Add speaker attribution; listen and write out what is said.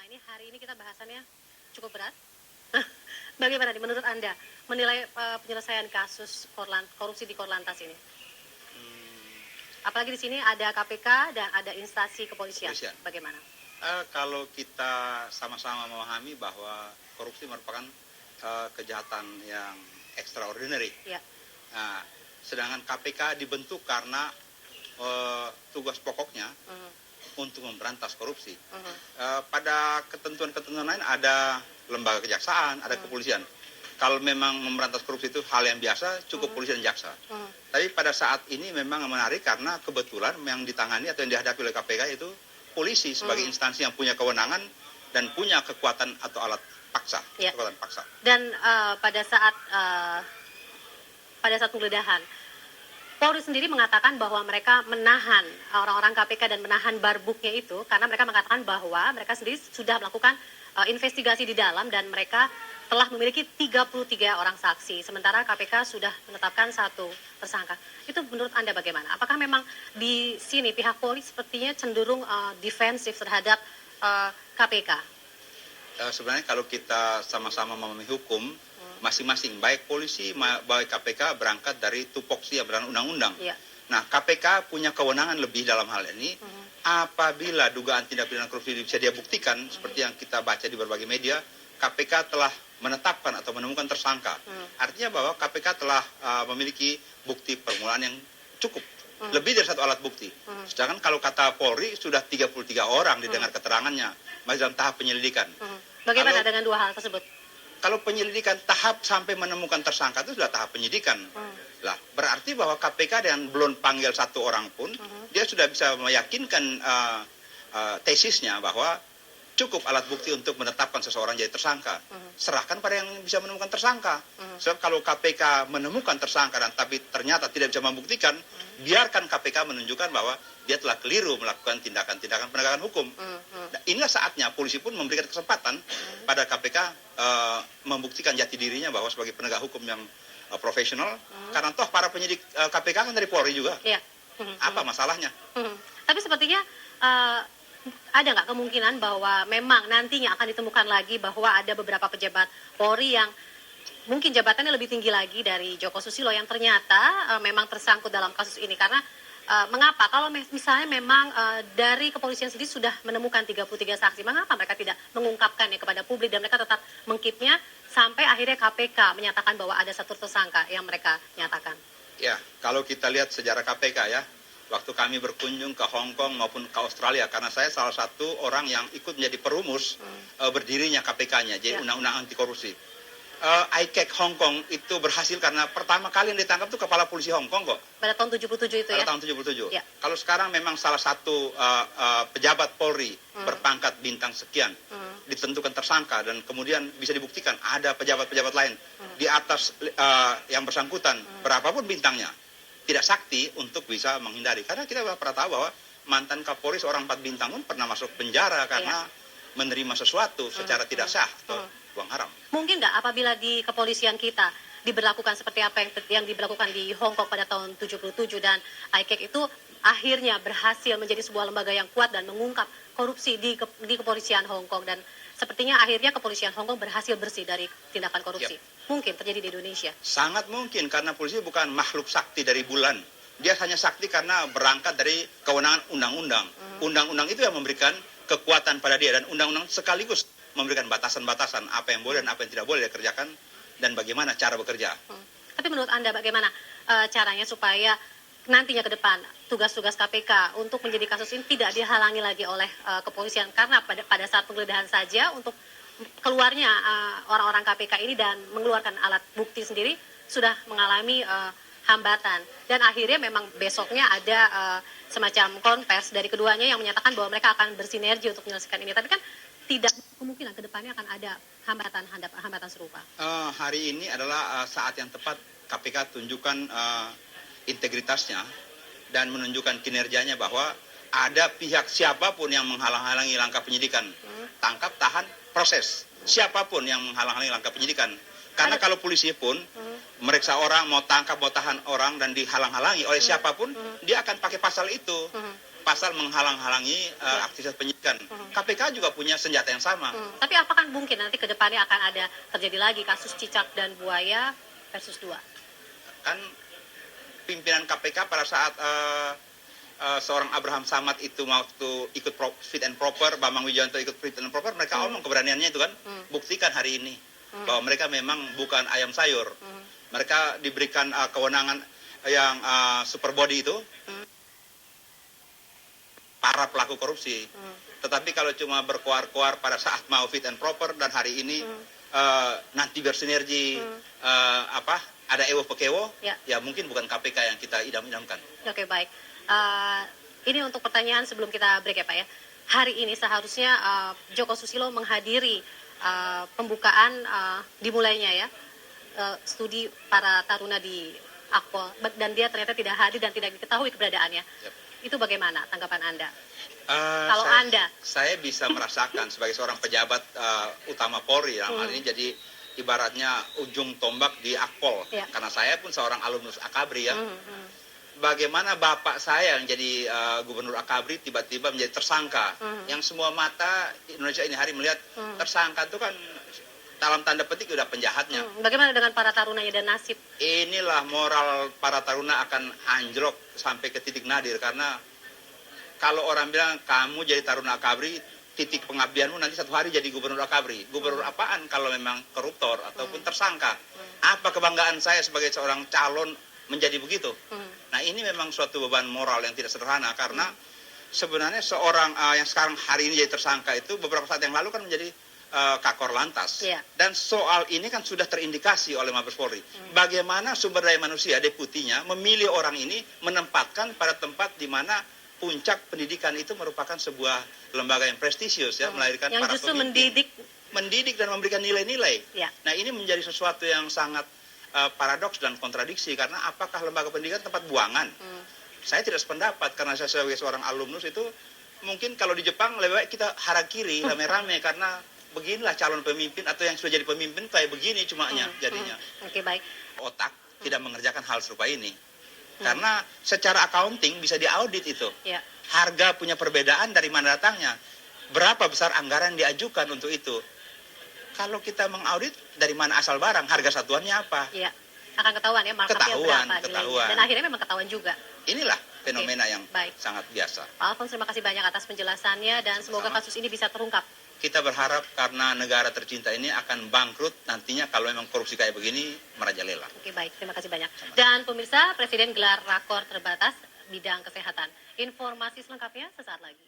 Speaker 1: ini hari ini kita bahasannya cukup berat. Bagaimana nih menurut Anda menilai penyelesaian kasus korupsi di Korlantas ini? Apalagi di sini ada KPK dan ada instansi kepolisian. Bagaimana?
Speaker 2: Kalau kita sama-sama memahami bahwa korupsi merupakan kejahatan yang extraordinary.
Speaker 1: Ya.
Speaker 2: Nah, sedangkan KPK dibentuk karena tugas pokoknya untuk memberantas korupsi. Pada ketentuan-ketentuan lain ada lembaga kejaksaan, ada kepolisian. Kalau memang memberantas korupsi itu hal yang biasa, cukup polisi dan jaksa. Tapi pada saat ini memang menarik karena kebetulan yang ditangani atau yang dihadapi oleh KPK itu polisi sebagai instansi yang punya kewenangan dan punya kekuatan atau alat paksa,
Speaker 1: ya.
Speaker 2: kekuatan paksa.
Speaker 1: Dan pada saat penggeledahan, Polri sendiri mengatakan bahwa mereka menahan orang-orang KPK dan menahan barbuknya itu karena mereka mengatakan bahwa mereka sendiri sudah melakukan investigasi di dalam dan mereka telah memiliki 33 orang saksi, sementara KPK sudah menetapkan 1 tersangka. Itu menurut Anda bagaimana? Apakah memang di sini pihak Polri sepertinya cenderung defensif terhadap KPK?
Speaker 2: Sebenarnya kalau kita sama-sama memahami hukum, masing-masing, baik polisi, baik KPK berangkat dari tupoksi yang berdasarkan undang-undang.
Speaker 1: Ya.
Speaker 2: Nah, KPK punya kewenangan lebih dalam hal ini. Apabila dugaan tindak pidana korupsi bisa dia buktikan, seperti yang kita baca di berbagai media, KPK telah menetapkan atau menemukan tersangka. Artinya bahwa KPK telah memiliki bukti permulaan yang cukup. Lebih dari 1 alat bukti. Sedangkan kalau kata Polri, sudah 33 orang didengar keterangannya, masih dalam tahap penyelidikan.
Speaker 1: Bagaimana dengan 2 hal tersebut?
Speaker 2: Kalau penyelidikan tahap sampai menemukan tersangka itu sudah tahap penyidikan. Lah, berarti bahwa KPK dengan belum panggil 1 orang pun, dia sudah bisa meyakinkan tesisnya bahwa cukup alat bukti untuk menetapkan seseorang jadi tersangka. Serahkan pada yang bisa menemukan tersangka. Sebab kalau KPK menemukan tersangka dan tapi ternyata tidak bisa membuktikan, biarkan KPK menunjukkan bahwa dia telah keliru melakukan tindakan-tindakan penegakan hukum. Nah, inilah saatnya polisi pun memberikan kesempatan pada KPK membuktikan jati dirinya bahwa sebagai penegak hukum yang profesional. Karena toh para penyidik KPK kan dari Polri juga.
Speaker 1: Ya.
Speaker 2: Apa masalahnya?
Speaker 1: Tapi sepertinya ada nggak kemungkinan bahwa memang nantinya akan ditemukan lagi bahwa ada beberapa pejabat Polri yang mungkin jabatannya lebih tinggi lagi dari Joko Susilo yang ternyata memang tersangkut dalam kasus ini? Karena mengapa kalau misalnya memang dari kepolisian sendiri sudah menemukan 33 saksi, mengapa mereka tidak mengungkapkannya kepada publik dan mereka tetap mengkipnya sampai akhirnya KPK menyatakan bahwa ada 1 tersangka yang mereka nyatakan?
Speaker 2: Ya, kalau kita lihat sejarah KPK ya, waktu kami berkunjung ke Hong Kong maupun ke Australia, karena saya salah satu orang yang ikut menjadi perumus berdirinya KPK-nya, jadi undang-undang anti korupsi. ICAC Hong Kong itu berhasil karena pertama kali yang ditangkap itu kepala polisi Hong Kong kok.
Speaker 1: Pada tahun 77 itu ya?
Speaker 2: Pada tahun 77.
Speaker 1: Ya.
Speaker 2: Kalau sekarang memang salah satu pejabat Polri berpangkat bintang sekian, ditentukan tersangka dan kemudian bisa dibuktikan ada pejabat-pejabat lain di atas yang bersangkutan, berapapun bintangnya, tidak sakti untuk bisa menghindari. Karena kita pernah tahu bahwa mantan Kapolri seorang 4 bintang pun pernah masuk penjara karena menerima sesuatu secara tidak sah atau uang haram.
Speaker 1: Mungkin nggak apabila di kepolisian kita diberlakukan seperti apa yang diberlakukan di Hong Kong pada tahun 77 dan ICAC itu akhirnya berhasil menjadi sebuah lembaga yang kuat dan mengungkap korupsi di kepolisian Hong Kong dan sepertinya akhirnya kepolisian Hong Kong berhasil bersih dari tindakan korupsi. Mungkin terjadi di Indonesia.
Speaker 2: Sangat mungkin karena polisi bukan makhluk sakti dari bulan. Dia hanya sakti karena berangkat dari kewenangan undang-undang. Undang-undang itu yang memberikan kekuatan pada dia dan undang-undang sekaligus memberikan batasan-batasan apa yang boleh dan apa yang tidak boleh dikerjakan dan bagaimana cara bekerja.
Speaker 1: Tapi menurut Anda bagaimana caranya supaya nantinya ke depan tugas-tugas KPK untuk menjadi kasus ini tidak dihalangi lagi oleh kepolisian karena pada saat penggeledahan saja untuk keluarnya orang-orang KPK ini dan mengeluarkan alat bukti sendiri sudah mengalami hambatan dan akhirnya memang besoknya ada semacam konvers dari keduanya yang menyatakan bahwa mereka akan bersinergi untuk menyelesaikan ini, tapi kan tidak kemungkinan ke depannya akan ada hambatan serupa.
Speaker 2: Hari ini adalah saat yang tepat KPK tunjukkan integritasnya dan menunjukkan kinerjanya bahwa ada pihak siapapun yang menghalang-halangi langkah penyidikan, tangkap, tahan, proses. Siapapun yang menghalang-halangi langkah penyidikan. Karena kalau polisi pun meriksa orang, mau tangkap, mau tahan orang dan dihalang-halangi oleh siapapun, dia akan pakai pasal itu. pasal menghalang-halangi aktivitas penyidikan. KPK juga punya senjata yang sama.
Speaker 1: Tapi apakah mungkin nanti ke depannya akan ada terjadi lagi kasus cicak dan buaya versus 2?
Speaker 2: Kan pimpinan KPK pada saat seorang Abraham Samad itu waktu ikut fit and proper, Bambang Wijoyanto ikut fit and proper, mereka omong keberaniannya itu kan, buktikan hari ini bahwa mereka memang bukan ayam sayur. Mereka diberikan kewenangan yang super body itu, para pelaku korupsi. Tetapi kalau cuma berkoar-koar pada saat mau fit and proper dan hari ini nanti bersinergi ada ewo pekewo, ya mungkin bukan KPK yang kita idam-idamkan.
Speaker 1: Oke, baik. Ini untuk pertanyaan sebelum kita break ya Pak ya. Hari ini seharusnya Joko Susilo menghadiri pembukaan dimulainya ya studi para taruna di Akpol, dan dia ternyata tidak hadir dan tidak diketahui keberadaannya. Itu bagaimana tanggapan Anda? Kalau
Speaker 2: saya bisa merasakan sebagai seorang pejabat utama Polri dalam hal ini, jadi ibaratnya ujung tombak di Akpol, karena saya pun seorang alumnus Akabri ya. Bagaimana bapak saya yang jadi gubernur Akabri tiba-tiba menjadi tersangka, yang semua mata Indonesia ini hari melihat tersangka itu kan dalam tanda petik udah penjahatnya.
Speaker 1: Bagaimana dengan para tarunanya dan nasib?
Speaker 2: Inilah moral para taruna akan anjlok sampai ke titik nadir, karena kalau orang bilang kamu jadi taruna Akabri, titik pengabdianmu nanti satu hari jadi gubernur Akabri. Gubernur apaan kalau memang koruptor ataupun tersangka? Apa kebanggaan saya sebagai seorang calon menjadi begitu? Nah, ini memang suatu beban moral yang tidak sederhana, karena sebenarnya seorang yang sekarang hari ini jadi tersangka itu beberapa saat yang lalu kan menjadi Kakor Lantas. Dan soal ini kan sudah terindikasi oleh Mabes Polri. Bagaimana sumber daya manusia deputinya memilih orang ini menempatkan pada tempat di mana puncak pendidikan itu merupakan sebuah lembaga yang prestisius ya, melahirkan
Speaker 1: yang
Speaker 2: para
Speaker 1: justru
Speaker 2: pemimpin. Mendidik dan memberikan nilai-nilai. Nah, ini menjadi sesuatu yang sangat paradoks dan kontradiksi, karena apakah lembaga pendidikan tempat buangan? Saya tidak sependapat, karena saya sebagai seorang alumnus itu mungkin kalau di Jepang lebih baik kita harakiri rame-rame, karena beginilah calon pemimpin atau yang sudah jadi pemimpin kayak begini cumanya jadinya.
Speaker 1: Oke, baik.
Speaker 2: Otak tidak mengerjakan hal serupa ini. Karena secara accounting bisa diaudit itu. Harga punya perbedaan dari mana datangnya. Berapa besar anggaran yang diajukan untuk itu. Kalau kita mengaudit dari mana asal barang, harga satuannya apa?
Speaker 1: Akan ketahuan ya marketnya berapa.
Speaker 2: Ketahuan.
Speaker 1: Dan akhirnya memang ketahuan juga.
Speaker 2: Inilah fenomena yang sangat biasa.
Speaker 1: Pak Alfons, terima kasih banyak atas penjelasannya dan semoga kasus ini bisa terungkap.
Speaker 2: Kita berharap karena negara tercinta ini akan bangkrut nantinya kalau memang korupsi kayak begini merajalela. Oke,
Speaker 1: baik. Terima kasih banyak. Dan pemirsa, Presiden gelar rakor terbatas bidang kesehatan. Informasi selengkapnya sesaat lagi.